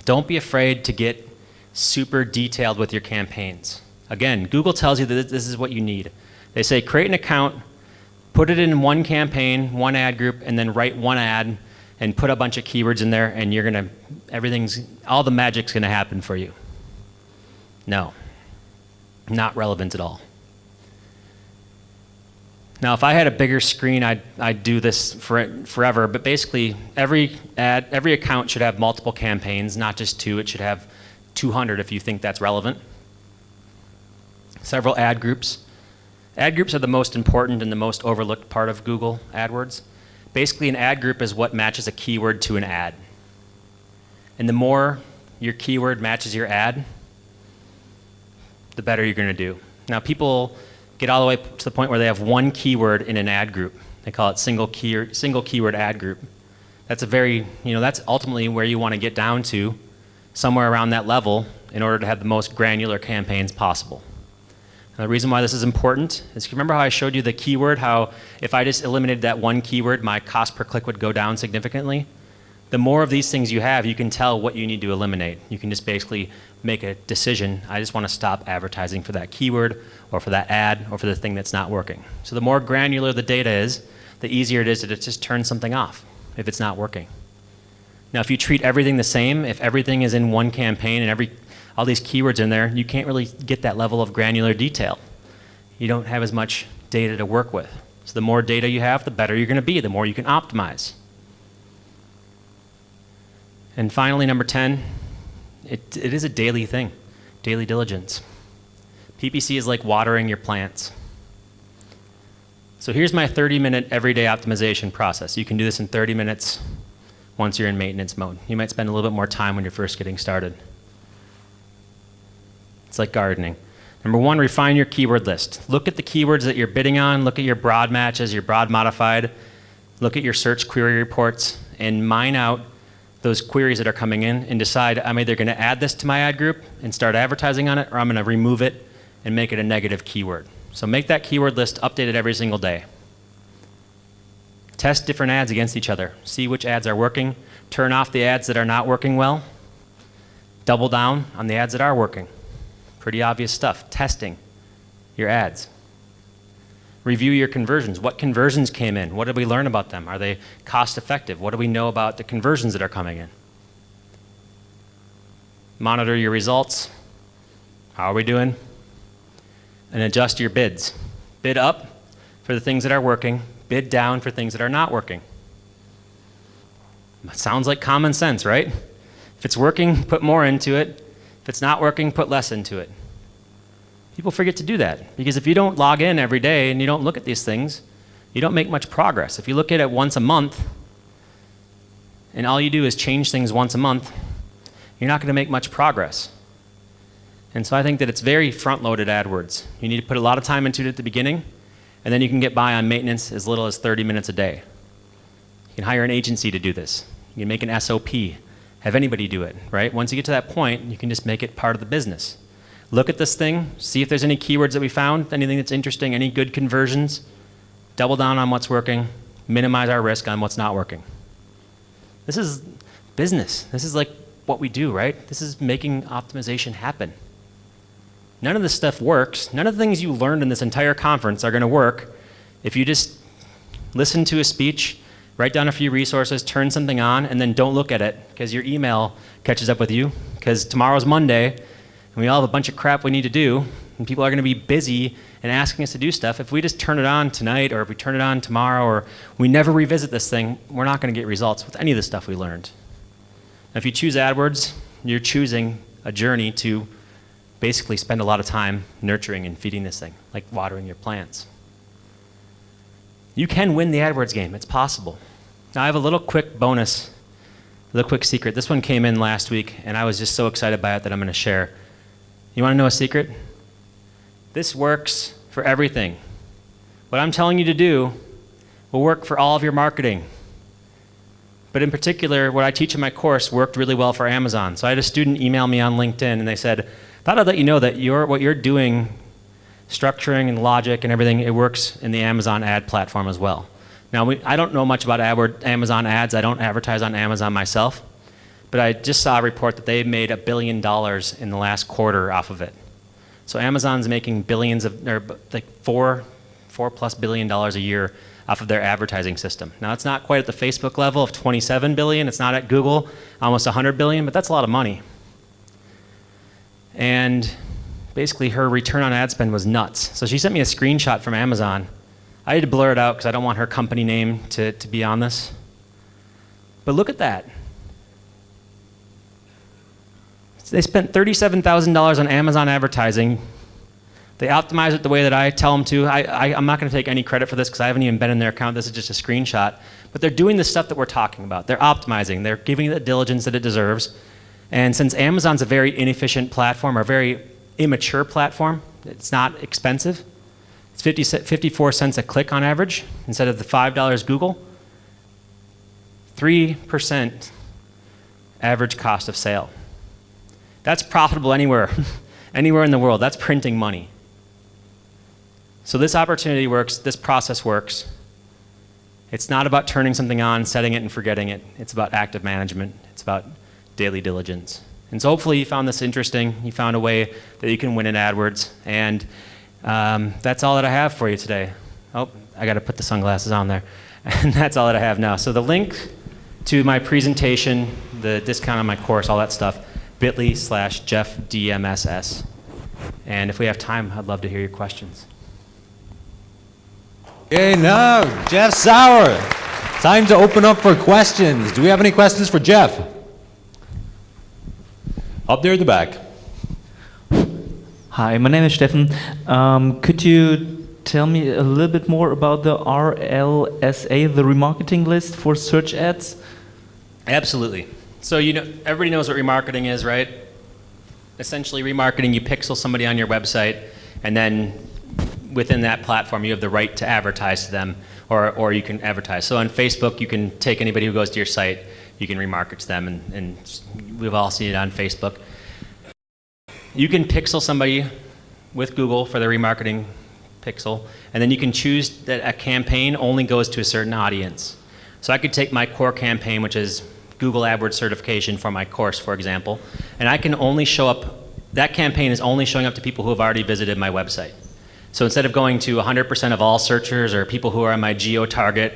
Don't be afraid to get super detailed with your campaigns. Again, Google tells you that this is what you need. They say create an account, put it in one campaign, one ad group, and then write one ad and put a bunch of keywords in there, and all the magic's gonna happen for you. No, not relevant at all. Now, if I had a bigger screen, I'd do this forever, but basically every account should have multiple campaigns, not just 2. It should have 200 if you think that's relevant. Several ad groups. Ad groups are the most important and the most overlooked part of Google AdWords. Basically, an ad group is what matches a keyword to an ad. And the more your keyword matches your ad, the better you're going to do. Now, people get all the way to the point where they have one keyword in an ad group. They call it single keyword ad group. That's that's ultimately where you want to get down to, somewhere around that level, in order to have the most granular campaigns possible. Now, the reason why this is important is, remember how I showed you the keyword, how if I just eliminated that one keyword, my cost per click would go down significantly? The more of these things you have, you can tell what you need to eliminate. You can just basically make a decision. I just want to stop advertising for that keyword or for that ad or for the thing that's not working. So the more granular the data is, the easier it is to just turn something off if it's not working. Now, if you treat everything the same, if everything is in one campaign and all these keywords in there, you can't really get that level of granular detail. You don't have as much data to work with. So the more data you have, the better you're going to be, the more you can optimize. And finally, number 10, it is a daily thing, daily diligence. PPC is like watering your plants. So here's my 30-minute everyday optimization process. You can do this in 30 minutes once you're in maintenance mode. You might spend a little bit more time when you're first getting started. It's like gardening. Number 1, refine your keyword list. Look at the keywords that you're bidding on, look at your broad matches, your broad modified, look at your search query reports, and mine out those queries that are coming in and decide I'm either going to add this to my ad group and start advertising on it, or I'm going to remove it and make it a negative keyword. So make that keyword list updated every single day. Test different ads against each other. See which ads are working. Turn off the ads that are not working well. Double down on the ads that are working. Pretty obvious stuff. Testing your ads. Review your conversions. What conversions came in? What did we learn about them? Are they cost effective? What do we know about the conversions that are coming in? Monitor your results. How are we doing? And adjust your bids. Bid up for the things that are working. Bid down for things that are not working. Sounds like common sense, right? If it's working, put more into it. If it's not working, put less into it. People forget to do that because if you don't log in every day and you don't look at these things, you don't make much progress. If you look at it once a month and all you do is change things once a month, you're not going to make much progress. And so I think that it's very front-loaded AdWords. You need to put a lot of time into it at the beginning, and then you can get by on maintenance as little as 30 minutes a day. You can hire an agency to do this. You can make an SOP, have anybody do it, right? Once you get to that point, you can just make it part of the business. Look at this thing, see if there's any keywords that we found, anything that's interesting, any good conversions, double down on what's working, minimize our risk on what's not working. This is business. This is like what we do, right? This is making optimization happen. None of this stuff works. None of the things you learned in this entire conference are going to work if you just listen to a speech, write down a few resources, turn something on, and then don't look at it because your email catches up with you because tomorrow's Monday and we all have a bunch of crap we need to do and people are going to be busy and asking us to do stuff. If we just turn it on tonight or if we turn it on tomorrow or we never revisit this thing, we're not going to get results with any of the stuff we learned. If you choose AdWords, you're choosing a journey to basically spend a lot of time nurturing and feeding this thing, like watering your plants. You can win the AdWords game. It's possible. Now, I have a little quick bonus, a little quick secret. This one came in last week, and I was just so excited by it that I'm going to share. You want to know a secret? This works for everything. What I'm telling you to do will work for all of your marketing. But in particular, what I teach in my course worked really well for Amazon. So I had a student email me on LinkedIn, and they said, thought I'd let you know that what you're doing, structuring and logic and everything, it works in the Amazon ad platform as well. Now, I don't know much about Amazon ads. I don't advertise on Amazon myself. But I just saw a report that they made $1 billion in the last quarter off of it. So Amazon's making billions of, or like $4+ billion a year off of their advertising system. Now, it's not quite at the Facebook level of 27 billion. It's not at Google, almost 100 billion, but that's a lot of money. And basically, her return on ad spend was nuts. So she sent me a screenshot from Amazon. I had to blur it out because I don't want her company name to be on this. But look at that. They spent $37,000 on Amazon advertising. They optimize it the way that I tell them to. I'm not going to take any credit for this because I haven't even been in their account. This is just a screenshot. But they're doing the stuff that we're talking about. They're optimizing. They're giving it the diligence that it deserves. And since Amazon's a very inefficient platform, or a very immature platform, it's not expensive. It's 54 cents a click on average instead of the $5 Google. 3% average cost of sale. That's profitable anywhere, anywhere in the world. That's printing money. So this opportunity works, this process works. It's not about turning something on, setting it and forgetting it. It's about active management. It's about daily diligence. And so hopefully you found this interesting. You found a way that you can win in AdWords. And that's all that I have for you today. Oh, I got to put the sunglasses on there. And that's all that I have now. So the link to my presentation, the discount on my course, all that stuff, bit.ly/JeffDMSS. And if we have time, I'd love to hear your questions. Okay, now, Jeff Sauer. Time to open up for questions. Do we have any questions for Jeff? Up there at the back. Hi, my name is Steffen. Could you tell me a little bit more about the RLSA, the remarketing list for search ads? Absolutely. So everybody knows what remarketing is, right? Essentially, remarketing, you pixel somebody on your website, and then within that platform, you have the right to advertise to them, or you can advertise. So on Facebook, you can take anybody who goes to your site, you can remarket to them, and we've all seen it on Facebook. You can pixel somebody with Google for the remarketing pixel, and then you can choose that a campaign only goes to a certain audience. So I could take my core campaign, which is Google AdWords certification for my course, for example, and I can only show up, that campaign is only showing up to people who have already visited my website. So instead of going to 100% of all searchers or people who are on my geo target,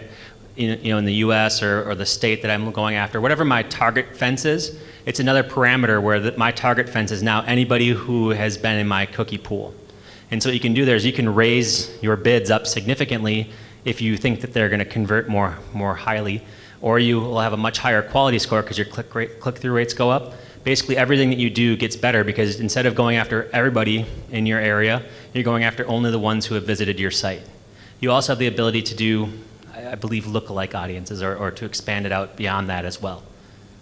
in the U.S. or the state that I'm going after, whatever my target fence is, it's another parameter where my target fence is now anybody who has been in my cookie pool. And so what you can do there is you can raise your bids up significantly if you think that they're going to convert more highly, or you will have a much higher quality score because your click-through rates go up. Basically, everything that you do gets better because instead of going after everybody in your area, you're going after only the ones who have visited your site. You also have the ability to do, I believe, lookalike audiences or to expand it out beyond that as well.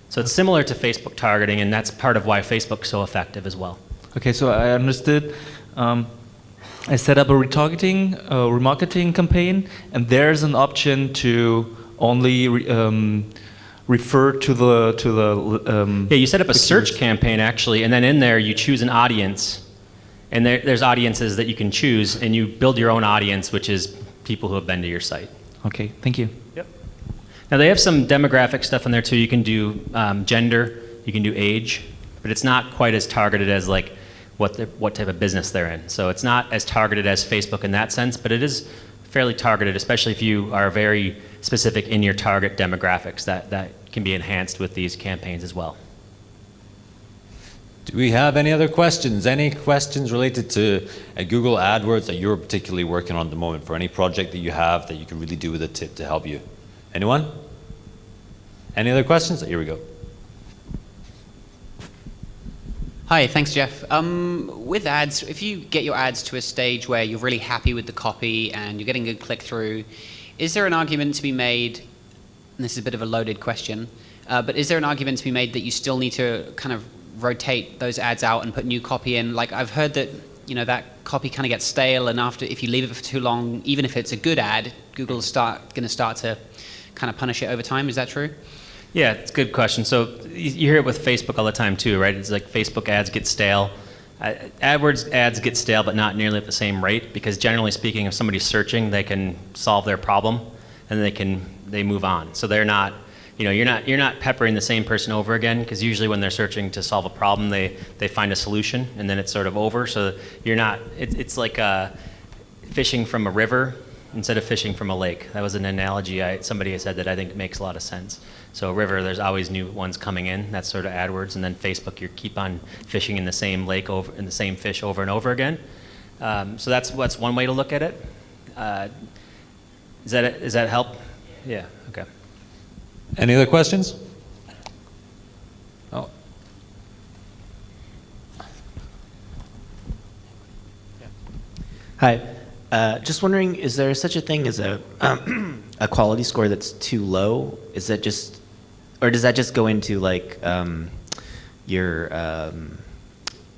So it's similar to Facebook targeting, and that's part of why Facebook's so effective as well. Okay, so I understood. I set up a remarketing campaign, and there's an option to only refer to the. Yeah, you set up a search campaign actually, and then in there you choose an audience, and there's audiences that you can choose, and you build your own audience, which is people who have been to your site. Okay, thank you. Yep. Now they have some demographic stuff in there too. You can do gender, you can do age, but it's not quite as targeted as like what type of business they're in. So it's not as targeted as Facebook in that sense, but it is fairly targeted, especially if you are very specific in your target demographics. That can be enhanced with these campaigns as well. Do we have any other questions? Any questions related to Google AdWords that you're particularly working on at the moment for any project that you have that you can really do with a tip to help you? Anyone? Any other questions? Here we go. Hi, thanks, Jeff. With ads, if you get your ads to a stage where you're really happy with the copy and you're getting good click-through, is there an argument to be made, and this is a bit of a loaded question, but is there an argument to be made that you still need to kind of rotate those ads out and put new copy in? Like I've heard that, that copy kind of gets stale, and if you leave it for too long, even if it's a good ad, Google's going to start to kind of punish it over time. Is that true? Yeah, it's a good question. So you hear it with Facebook all the time too, right? It's like Facebook ads get stale. AdWords ads get stale, but not nearly at the same rate, because generally speaking, if somebody's searching, they can solve their problem, and they move on. So they're not, you're not peppering the same person over again, because usually when they're searching to solve a problem, they find a solution, and then it's sort of over. So you're not. It's like fishing from a river instead of fishing from a lake. That was an analogy somebody said that I think makes a lot of sense. So a river, there's always new ones coming in. That's sort of AdWords, and then Facebook, you keep on fishing in the same lake in the same fish over and over again. So that's one way to look at it. Does that help? Yeah. Okay. Any other questions? Oh. Hi. Just wondering, is there such a thing as a quality score that's too low? Is that just, or does that just go into like your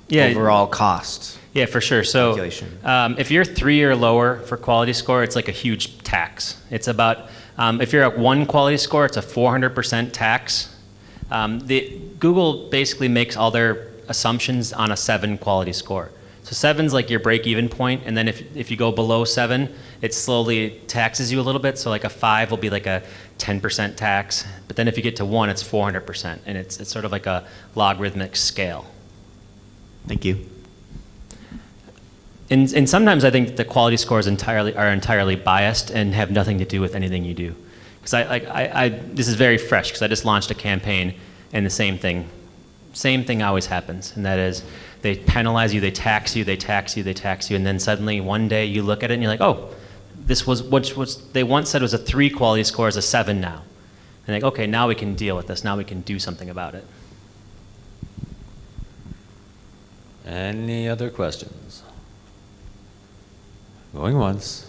overall cost? Yeah, for sure. So if you're 3 or lower for quality score, it's like a huge tax. It's about, if you're at 1 quality score, it's a 400% tax. Google basically makes all their assumptions on a 7 quality score. So 7's like your break-even point, and then if you go below 7, it slowly taxes you a little bit. So like a 5 will be like a 10% tax, but then if you get to 1, it's 400%, and it's sort of like a logarithmic scale. Thank you. And sometimes I think the quality scores are entirely biased and have nothing to do with anything you do. Because this is very fresh because I just launched a campaign, and the same thing always happens, and that is they penalize you, they tax you, they tax you, they tax you, and then suddenly one day you look at it and you're like, oh, this was what they once said was a 3 quality score is a 7 now. And like, okay, now we can deal with this. Now we can do something about it. Any other questions? Going once.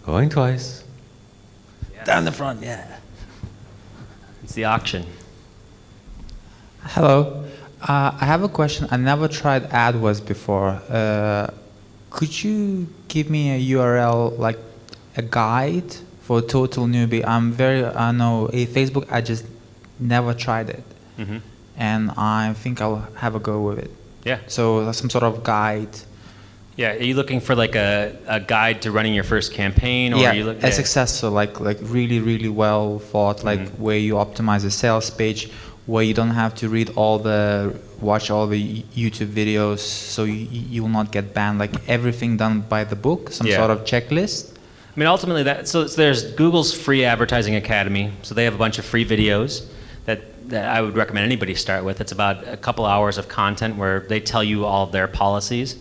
Going twice. Yeah. Down the front, yeah. It's the auction. Hello. I have a question. I never tried AdWords before. Could you give me a URL, like a guide for a total newbie? I know Facebook, I just never tried it. Mm-hmm. And I think I'll have a go with it. Yeah. So some sort of guide. Yeah, are you looking for like a guide to running your first campaign? Or Yeah, are you a successful, like really, really well thought, like where you optimize a sales page, where you don't have to watch all the YouTube videos, so you will not get banned? Like everything done by the book, some Yeah. sort of checklist? I mean, ultimately, so there's Google's free advertising academy. So they have a bunch of free videos that I would recommend anybody start with. It's about a couple hours of content where they tell you all of their policies.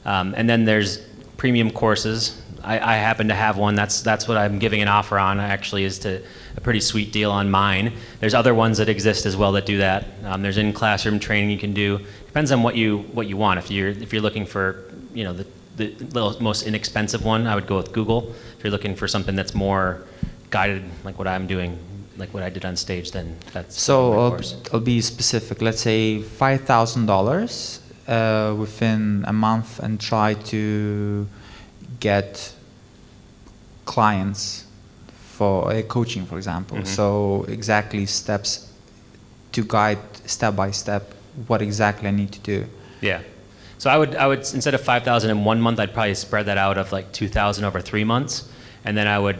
And then there's premium courses. I happen to have one. That's what I'm giving an offer on. Actually, is a pretty sweet deal on mine. There's other ones that exist as well that do that. There's in-classroom training you can do. Depends on what you want. If you're looking for the most inexpensive one, I would go with Google. If you're looking for something that's more guided, like what I'm doing, like what I did on stage, then that's So my course. I'll be specific. Let's say $5,000 within a month, and try to get clients for coaching, for example. So exactly steps to guide step by step what exactly I need to do. Yeah. So I would instead of 5,000 in 1 month, I'd probably spread that out of like 2,000 over 3 months, and then I would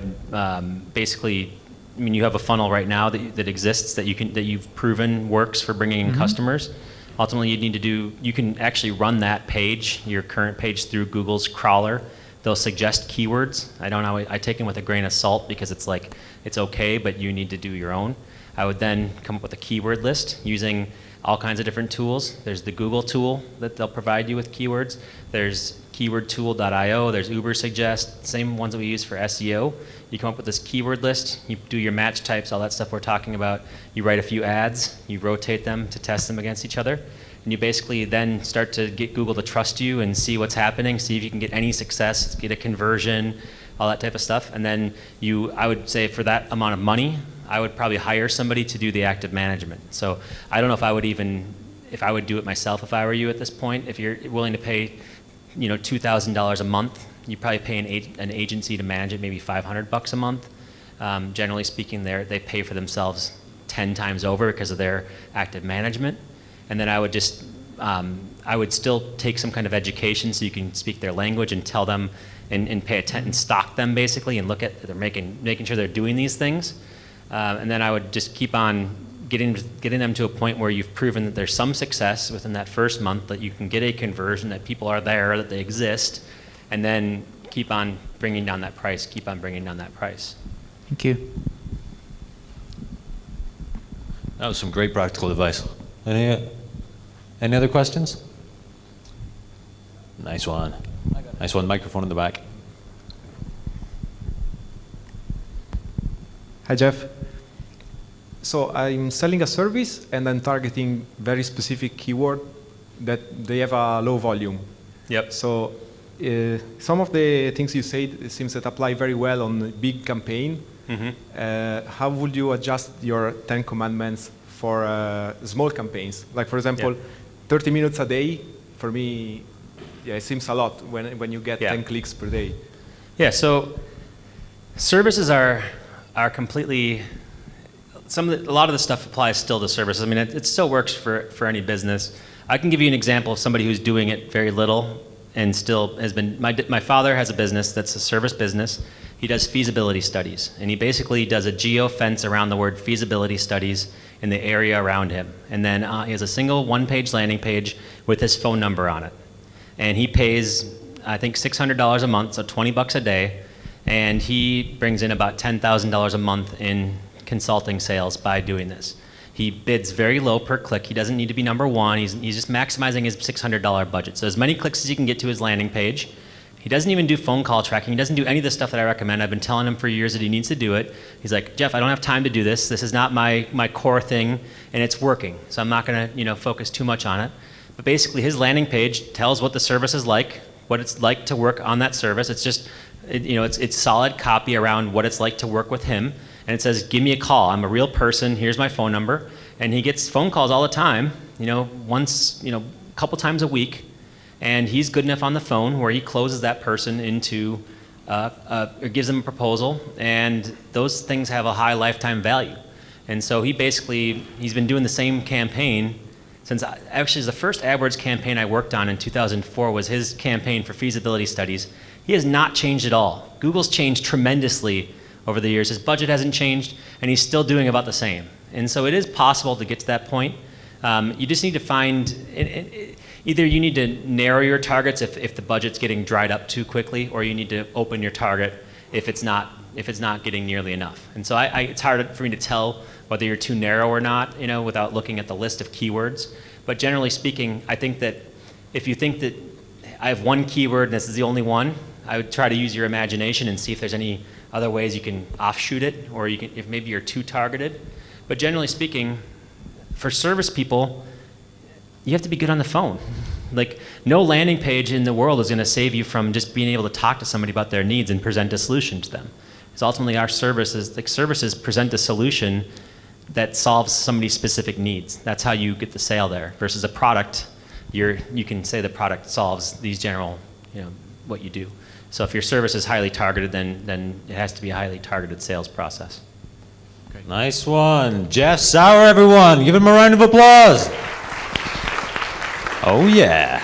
basically. I mean, you have a funnel right now that exists that you've proven works for bringing in customers. Ultimately, you can actually run that page, your current page, through Google's crawler. They'll suggest keywords. I take them with a grain of salt because it's okay, but you need to do your own. I would then come up with a keyword list using all kinds of different tools. There's the Google tool that they'll provide you with keywords. There's keywordtool.io. There's Ubersuggest, same ones that we use for SEO. You come up with this keyword list. You do your match types, all that stuff we're talking about. You write a few ads. You rotate them to test them against each other. And you basically then start to get Google to trust you and see what's happening, see if you can get any success, get a conversion, all that type of stuff. And then I would say for that amount of money, I would probably hire somebody to do the active management. So I don't know if I would do it myself if I were you at this point. If you're willing to pay, $2,000 a month, you probably pay an agency to manage it, maybe $500 a month. Generally speaking, they pay for themselves 10 times over because of their active management. And then I would still take some kind of education so you can speak their language and tell them and pay attention and stock them basically and look at they're making sure they're doing these things. And then I would just keep on getting them to a point where you've proven that there's some success within that first month, that you can get a conversion, that people are there, that they exist, and then keep on bringing down that price, Thank you. That was some great practical advice. Any other questions? Nice one. Nice one. Microphone in the back. Hi, Jeff. So I'm selling a service and I'm targeting very specific keyword that they have a low volume. Yep. So some of the things you said it seems that apply very well on a big campaign. How would you adjust your 10 commandments for small campaigns? Like, for example, 30 minutes a day, for me, it seems a lot when you get 10 clicks per day. Yeah, so services are completely, a lot of the stuff applies still to services. I mean, it still works for any business. I can give you an example of somebody who's doing it very little and still has been, my father has a business that's a service business. He does feasibility studies, and he basically does a geo-fence around the word feasibility studies in the area around him. And then he has a single one-page landing page with his phone number on it. And he pays, I think, $600 a month, so $20 a day, and he brings in about $10,000 a month in consulting sales by doing this. He bids very low per click. He doesn't need to be number one. He's just maximizing his $600 budget. So as many clicks as he can get to his landing page. He doesn't even do phone call tracking. He doesn't do any of the stuff that I recommend. I've been telling him for years that he needs to do it. He's like, Jeff, I don't have time to do this. This is not my core thing, and it's working. So I'm not going to focus too much on it. But basically, his landing page tells what the service is like, what it's like to work on that service. It's just, it's solid copy around what it's like to work with him. And it says, give me a call. I'm a real person. Here's my phone number. And he gets phone calls all the time, once, a couple times a week. And he's good enough on the phone where he closes that person into, or gives them a proposal. And those things have a high lifetime value. And so he's been doing the same campaign since, actually the first AdWords campaign I worked on in 2004 was his campaign for feasibility studies. He has not changed at all. Google's changed tremendously over the years. His budget hasn't changed, and he's still doing about the same. And so it is possible to get to that point. You just need to find, either you need to narrow your targets if the budget's getting dried up too quickly, or you need to open your target if it's not getting nearly enough. And so it's hard for me to tell whether you're too narrow or not, without looking at the list of keywords. But generally speaking, I think that if you think that I have one keyword and this is the only one, I would try to use your imagination and see if there's any other ways you can offshoot it, or if maybe you're too targeted. But generally speaking, for service people, you have to be good on the phone. Like, no landing page in the world is going to save you from just being able to talk to somebody about their needs and present a solution to them. Because ultimately our services present a solution that solves somebody's specific needs. That's how you get the sale there. Versus a product, you can say the product solves these general, what you do. So if your service is highly targeted, then it has to be a highly targeted sales process. Nice one. Jeff Sauer, everyone. Give him a round of applause. Oh, yeah.